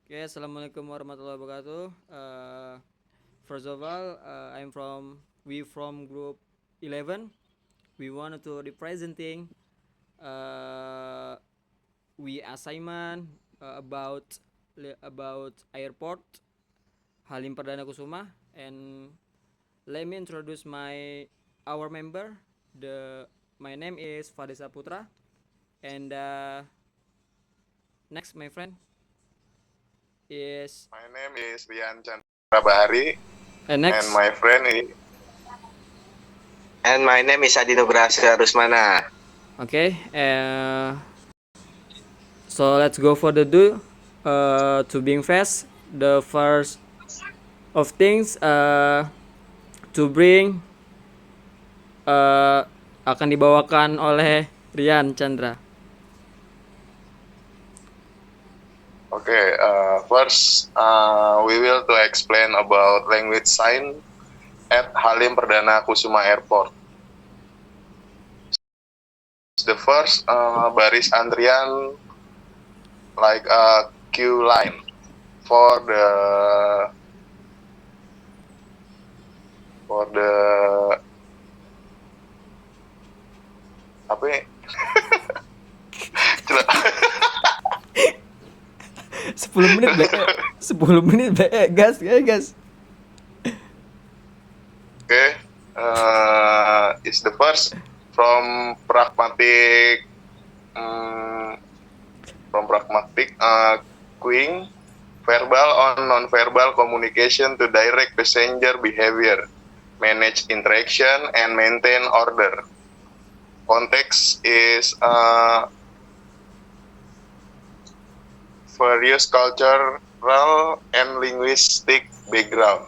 Okay, assalamualaikum warahmatullahi wabarakatuh. First of all, we from group 11. We wanted to representing uh, we assignment about airport Halim Perdana Kusuma, and let me introduce our member. My name is Fadisa Putra, and next my friend is My name is Rian Chandra Bahari, and and next. my friend is And my name is Adi Nugraha Rusmana. Okay, so let's go for the do to being fast. The first of things to bring akan dibawakan oleh Rian Chandra. okay. First, we will to explain about language sign at Halim Perdana Kusuma Airport. The first baris antrian like a queue line for the apa ya? 10 menit be 10 menit be gas. Okay, is the first from pragmatic queuing, verbal or non-verbal communication to direct passenger behavior, manage interaction, and maintain order. Context is various cultural and linguistic background.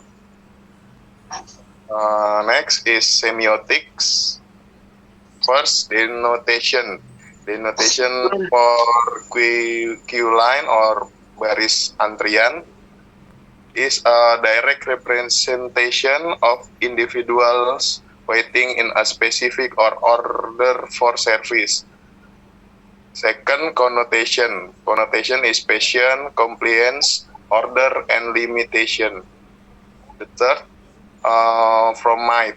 Next is semiotics. First, denotation. Denotation for queue line or baris antrian is a direct representation of individuals waiting in a specific or order for service. Second, connotation. Connotation is passion, compliance, order, and limitation. The third, from might.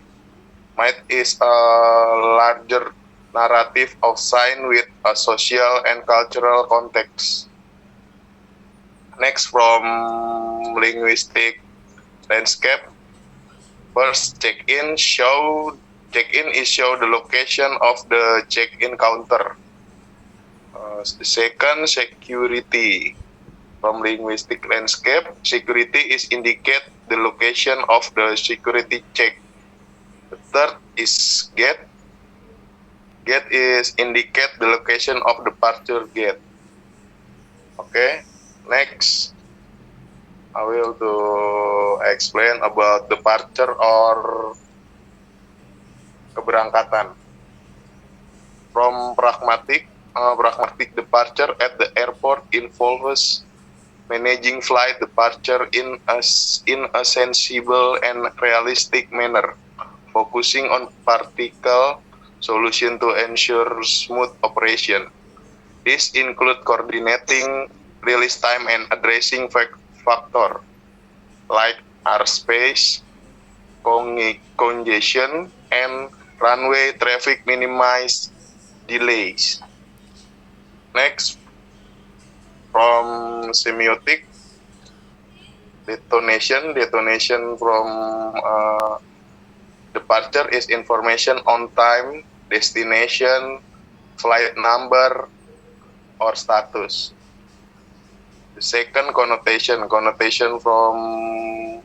Might is a larger narrative of sign with a social and cultural context. Next, from linguistic landscape. First, check-in is show the location of the check-in counter. The second, security. From linguistic landscape, security is indicate the location of the security check. The third is gate. Gate is indicate the location of departure gate. Okay, next I will to explain about departure or keberangkatan. From pragmatic departure at the airport involves managing flight departure in a sensible and realistic manner, focusing on practical solution to ensure smooth operation. This include coordinating release time and addressing factor like airspace, congestion, and runway traffic minimize delays. Next, from semiotic, detonation from departure is information on time, destination, flight number, or status. The second, connotation from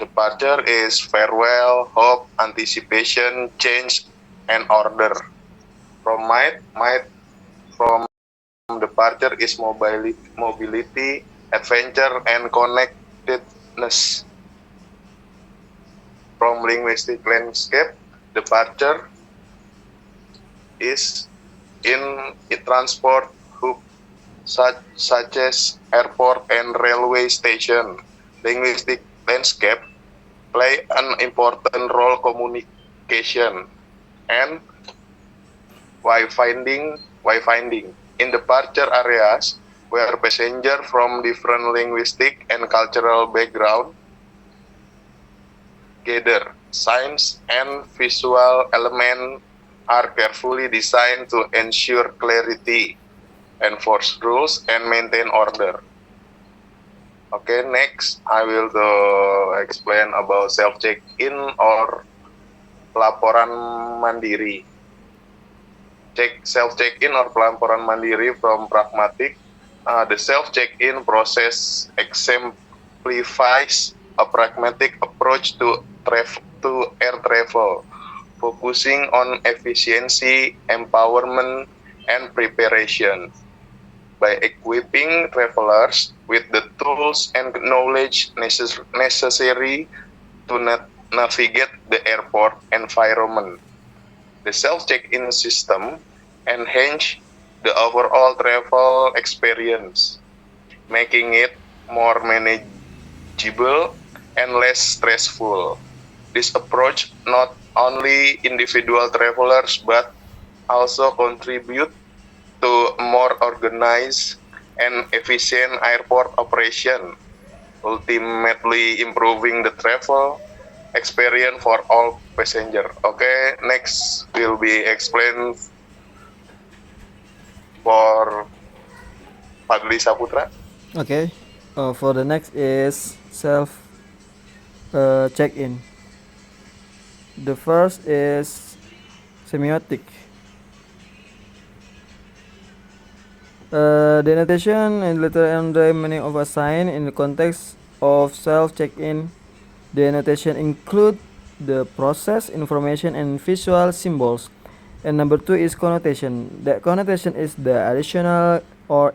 departure is farewell, hope, anticipation, change, and order. From might from departure is mobility, adventure, and connectedness. From linguistic landscape, departure is in a transport hub such as airport and railway station. Linguistic landscape play an important role communication and wayfinding in departure areas where passengers from different linguistic and cultural background gather. Signs and visual elements are carefully designed to ensure clarity, enforce rules, and maintain order. Okay, next I will explain about self-check-in or laporan mandiri. Self-check-in or pelaporan mandiri from Pragmatic. The self-check-in process exemplifies a pragmatic approach to air travel, focusing on efficiency, empowerment, and preparation. By equipping travelers with the tools and knowledge necessary to navigate the airport environment. The self-check-in system enhance the overall travel experience, making it more manageable and less stressful. This approach not only individual travelers but also contribute to more organized and efficient airport operation, ultimately improving the travel experience for all passengers. Okay, next will be explained for Fadli Saputra. Okay, for the next is self check-in. The first is semiotic. Denotation and letter and the meaning of a sign in the context of self check-in. Denotation include the process, information, and visual symbols. And number 2 is connotation. The connotation is the additional or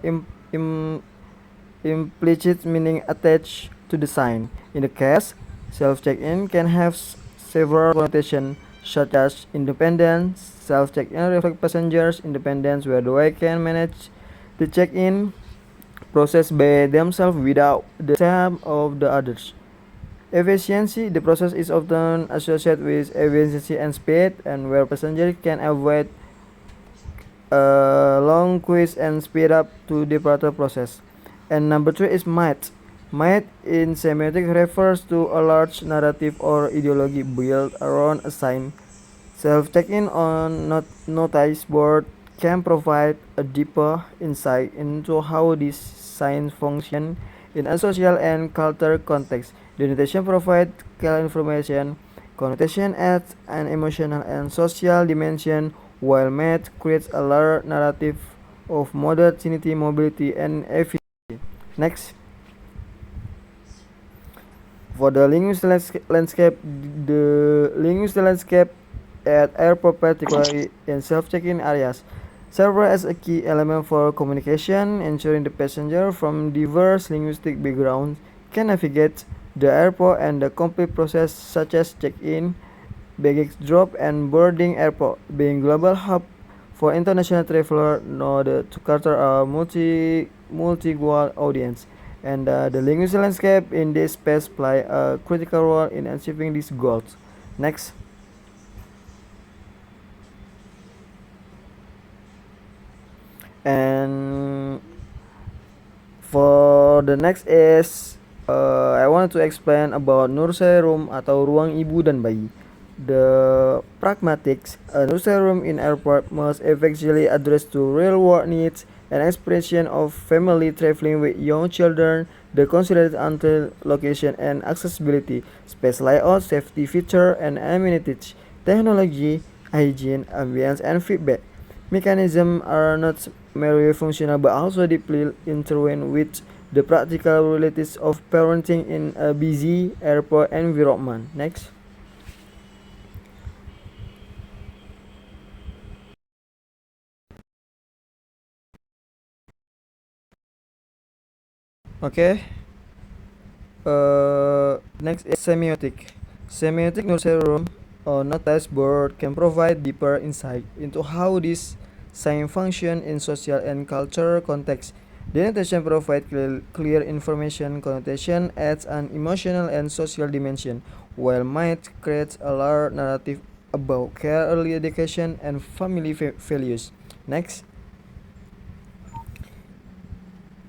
implicit meaning attached to the sign. In the case, self check-in can have several connotations such as independence. Self check-in reflects passengers' independence where they can manage the check-in process by themselves without the help of the others. Efficiency. The process is often associated with efficiency and speed, and where passengers can avoid long queues and speed up to the departure process. And number 3 is myth. Myth in semiotics refers to a large narrative or ideology built around a sign. Self-check-in on notice board can provide a deeper insight into how these signs function in a social and cultural context. The notation provides clear information. Connotation adds an emotional and social dimension, while myth creates a larger narrative of modernity, mobility, and efficiency. Next. For the linguistic landscape, the linguistic landscape at airport, particularly in self-check-in areas, serve as a key element for communication, ensuring the passenger from diverse linguistic backgrounds can navigate the airport and the complete process such as check-in, baggage drop, and boarding. Airport being global hub for international travelers know to cater a multilingual audience, and the linguistic landscape in this space play a critical role in achieving these goals. Next. And for the next is I want to explain about nursery room atau ruang ibu dan bayi. The pragmatics, a nursery room in airport must effectively address to real world needs and expression of family traveling with young children. The considered until location and accessibility, space layout, safety feature and amenities, technology, hygiene, ambience, and feedback mechanisms are not merely functional but also deeply intertwined with the practical realities of parenting in a busy airport environment. Next. Okay. Next is semiotic. Semiotic nursery room or notice board can provide deeper insight into how this sign function in social and cultural context. The notation provides clear information. Connotation adds an emotional and social dimension, while myth creates a large narrative about care, early education, and family values. Next.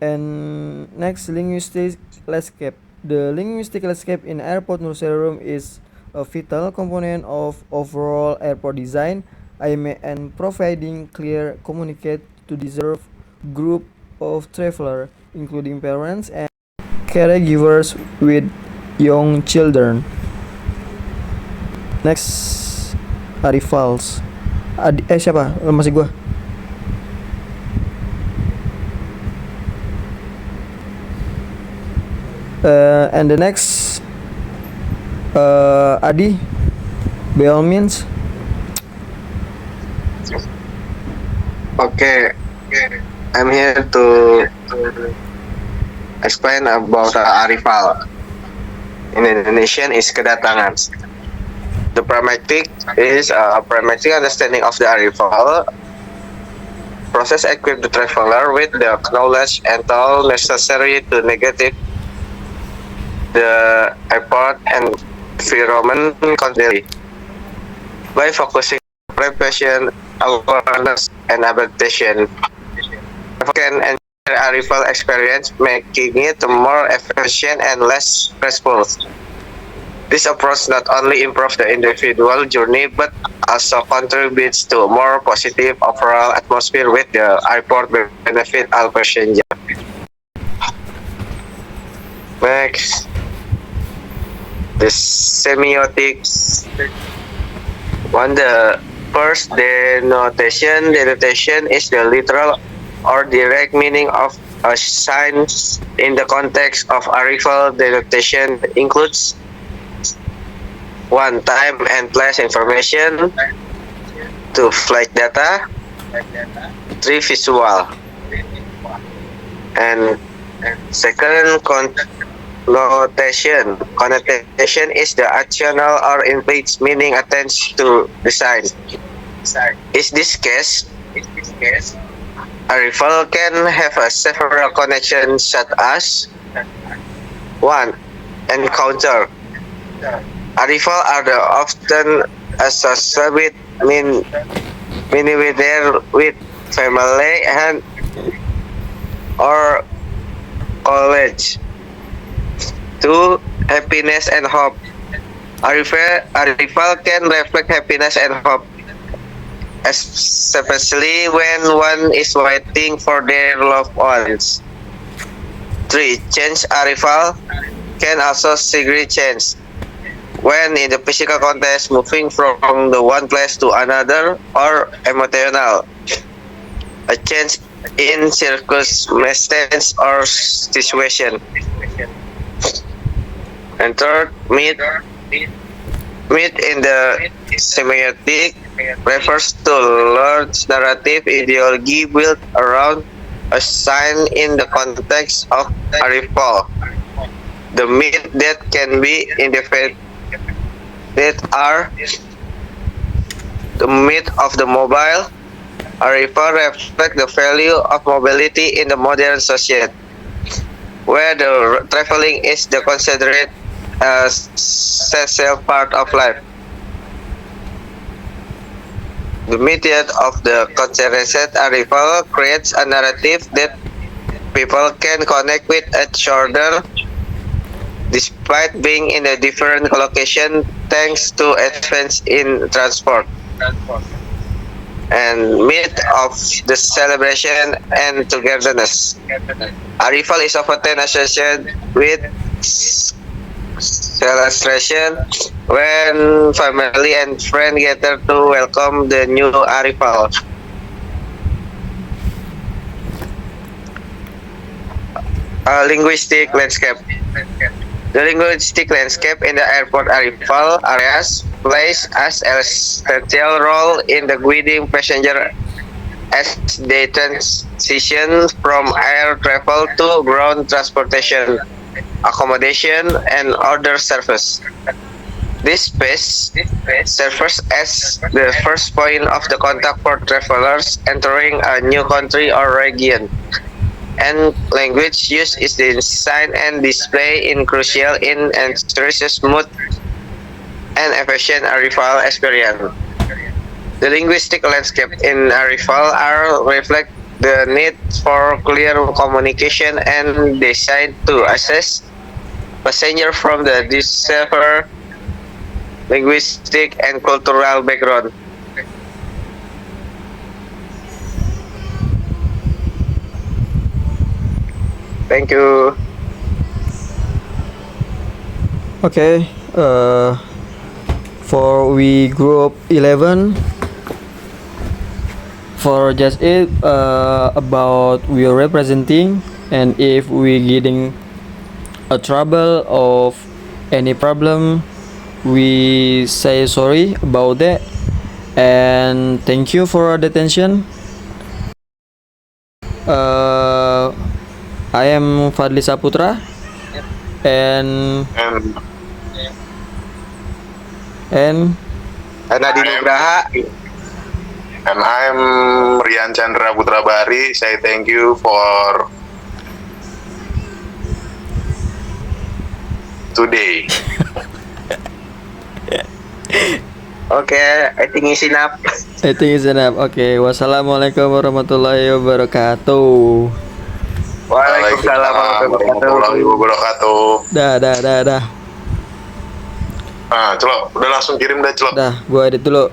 And next, linguistic landscape. The linguistic landscape in airport Nur Serum is a vital component of overall airport design, and providing clear communicate to deserve group of travelers, including parents and caregivers with young children. Next, arrivals. Siapa? Masih gua. And the next, Adi, by all means. Okay, I'm here to explain about arrival. In Indonesian is kedatangan. The pragmatic is a pragmatic understanding of the arrival process equip the traveler with the knowledge and all necessary to navigate the airport and environment continually. By focusing on preparation, awareness, and adaptation, can ensure arrival experience, making it more efficient and less stressful. This approach not only improves the individual journey but also contributes to a more positive overall atmosphere with the airport benefit all passengers. Next, the semiotics. One, the first denotation is the literal or direct meaning of a sign. In the context of arrival, denotation includes 1. Time and place information. 2. Flight data. 3. Visual. And second, connotation. Connotation is the additional or implied meaning attached to design. In this case, arrival can have several connections such as 1. Encounter. Arrival are often associated with family and or college. 2. Happiness and hope. Arrival can reflect happiness and hope, especially when one is waiting for their loved ones. 3. Change. Arrival can also signify change. When in the physical context, moving from the one place to another, or emotional, a change in circumstance or situation. And third, myth in the semiotic refers to large narrative ideology built around a sign in the context of arrival. The myth that can be identified are the myth of the mobile. Arrival reflect the value of mobility in the modern society, where the traveling is the considered as essential part of life. The method of the considered arrival creates a narrative that people can connect with each other despite being in a different location thanks to advance in transport. And myth of the celebration and togetherness. Arrival is often associated with celebration when family and friends gather to welcome the new arrival. Linguistic landscape. The linguistic landscape in the airport arrival areas plays as a essential role in the guiding passenger as they transition from air travel to ground transportation, accommodation, and other service. This space serves as the first point of the contact for travelers entering a new country or region. And language use is designed and display in crucial in ensuring smooth and efficient arrival experience. The linguistic landscape in arrival are reflect the need for clear communication and design to assess passenger from the diverse linguistic and cultural background. Thank you. Okay, for we group 11, for just it about we are representing, and if we getting a trouble of any problem, we say sorry about that, and thank you for the attention. I am Fadli Saputra, and And Adi Nugraha. and I'm Rian Chandra Putra Bari. Say thank you for today. Okay, I think it's enough. I think it's enough. Okay, wassalamualaikum warahmatullahi wabarakatuh. Waalaikumsalam warahmatullahi wabarakatuh. Dah. Nah, Celok, udah langsung kirim dah, Celok. Dah, gua edit dulu.